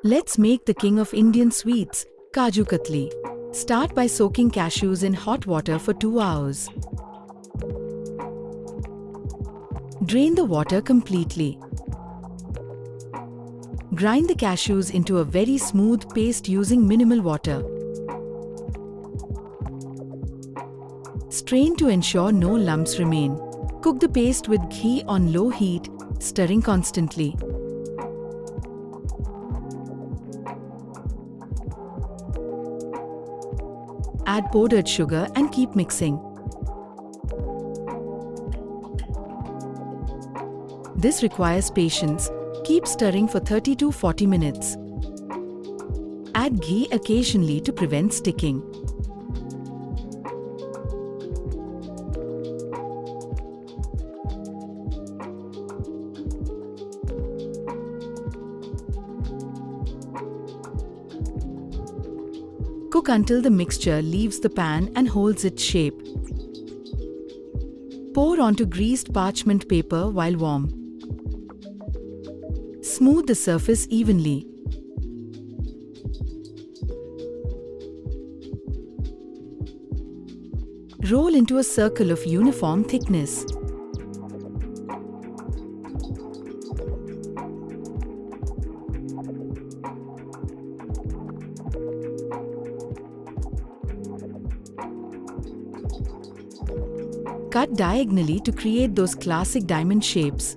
Let's make the king of Indian sweets, Kaju Katli. Start by soaking cashews in hot water for 2 hours. Drain the water completely. Grind the cashews into a very smooth paste using minimal water. Strain to ensure no lumps remain. Cook the paste with ghee on low heat, stirring constantly. Add powdered sugar and keep mixing. This requires patience. Keep stirring for 30 to 40 minutes. Add ghee occasionally to prevent sticking. Cook until the mixture leaves the pan and holds its shape. Pour onto greased parchment paper while warm. Smooth the surface evenly. Roll into a circle of uniform thickness. Cut diagonally to create those classic diamond shapes.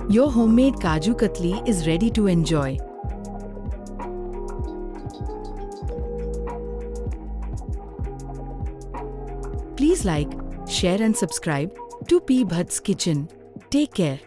Your homemade Kaju Katli is ready to enjoy. Please like, share and subscribe to P. Bhatt's Kitchen. Take care.